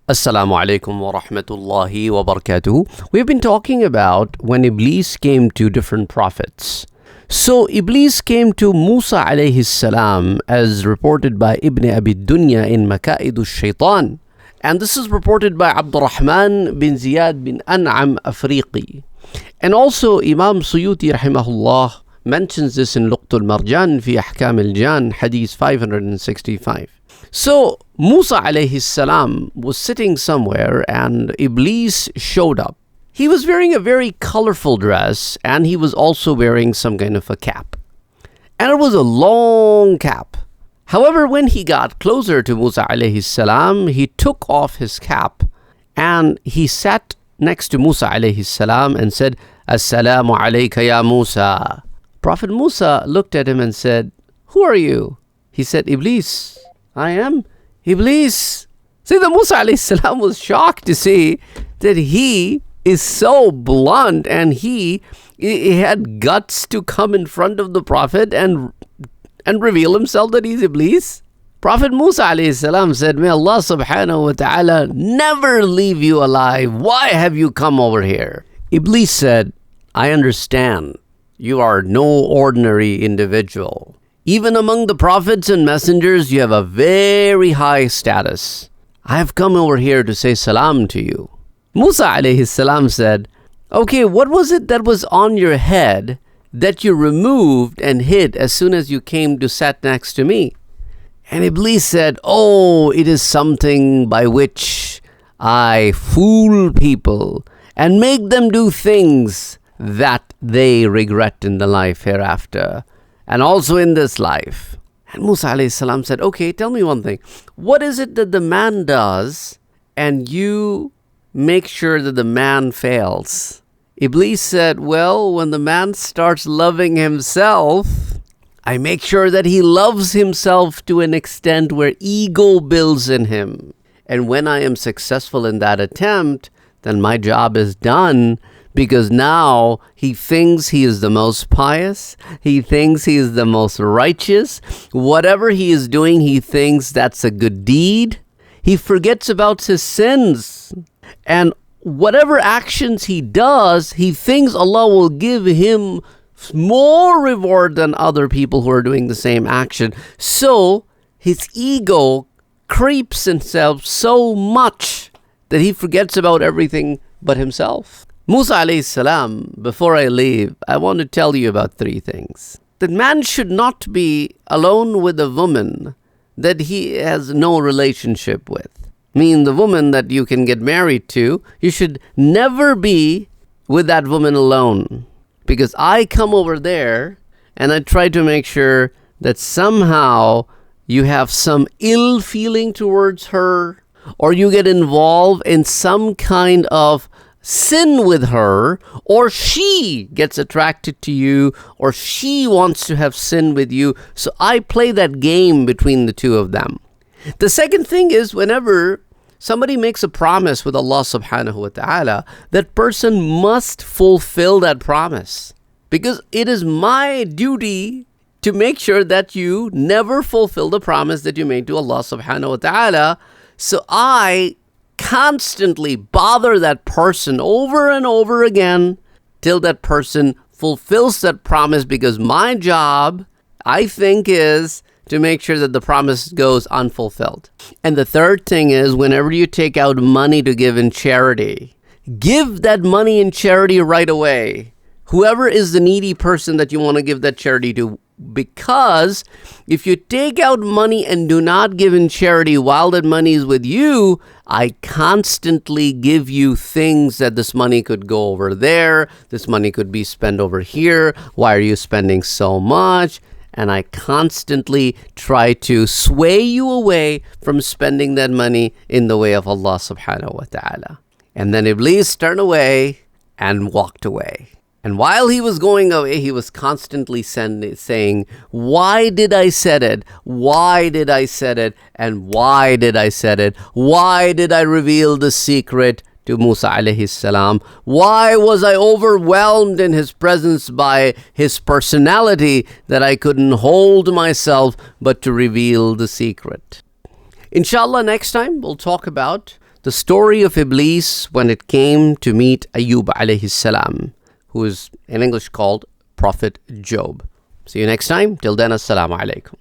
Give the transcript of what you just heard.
Assalamu alaikum wa rahmatullahi wa barakatuh. We've been talking about when Iblis came to different prophets. So Iblis came to Musa alayhi salam as reported by Ibn Abi Dunya in Makaidu Shaitan. And this is reported by Abdurrahman bin Ziyad bin An'am Afriqi. And also Imam Suyuti rahimahullah mentions this in Luqtul Marjan fi Ahkam al-Jan, Hadith 565. So Musa alayhi salam was sitting somewhere and Iblis showed up. He was wearing a very colorful dress and he was also wearing some kind of a cap. And it was a long cap. However, when he got closer to Musa alayhi salam, he took off his cap and he sat next to Musa alayhi salam and said, Assalamu alayka ya Musa. Prophet Musa looked at him and said, Who are you? He said, Iblis. I am Iblis. See, the Musa alayhi salam was shocked to see that he is so blunt and he had guts to come in front of the Prophet and reveal himself that he's Iblis. Prophet Musa alayhi salam said, May Allah subhanahu wa ta'ala never leave you alive. Why have you come over here? Iblis said, I understand. You are no ordinary individual. Even among the prophets and messengers, you have a very high status. I have come over here to say salam to you. Musa alayhi salam said, Okay, what was it that was on your head that you removed and hid as soon as you came to sit next to me? And Iblis said, Oh, it is something by which I fool people and make them do things that they regret in the life hereafter. And also in this life. And Musa alayhi salam said, okay, tell me one thing. What is it that the man does and you make sure that the man fails? Iblis said, well, when the man starts loving himself, I make sure that he loves himself to an extent where ego builds in him. And when I am successful in that attempt, then my job is done. Because now he thinks he is the most pious. He thinks he is the most righteous. Whatever he is doing, he thinks that's a good deed. He forgets about his sins. And whatever actions he does, he thinks Allah will give him more reward than other people who are doing the same action. So his ego creeps himself so much that he forgets about everything but himself. Musa alayhi salam, before I leave, I want to tell you about three things. That man should not be alone with a woman that he has no relationship with. Meaning the woman that you can get married to, you should never be with that woman alone. Because I come over there and I try to make sure that somehow you have some ill feeling towards her or you get involved in some kind of sin with her, or she gets attracted to you, or she wants to have sin with you. So I play that game between the two of them. The second thing is whenever somebody makes a promise with Allah subhanahu wa ta'ala, that person must fulfill that promise. Because it is my duty to make sure that you never fulfill the promise that you made to Allah subhanahu wa ta'ala. So I constantly bother that person over and over again till that person fulfills that promise, because my job, I think, is to make sure that the promise goes unfulfilled. And the third thing is whenever you take out money to give in charity, give that money in charity right away. Whoever is the needy person that you want to give that charity to. Because if you take out money and do not give in charity while that money is with you, I constantly give you things that this money could go over there, this money could be spent over here, why are you spending so much? And I constantly try to sway you away from spending that money in the way of Allah subhanahu wa ta'ala. And then Iblis turned away and walked away. And while he was going away, he was constantly saying, why did I said it? Why did I said it? And why did I said it? Why did I reveal the secret to Musa alayhi salam? Why was I overwhelmed in his presence by his personality that I couldn't hold myself but to reveal the secret? Inshallah, next time we'll talk about the story of Iblis when it came to meet Ayub alayhi salam, who is in English called Prophet Job. See you next time. Till then, assalamu alaikum.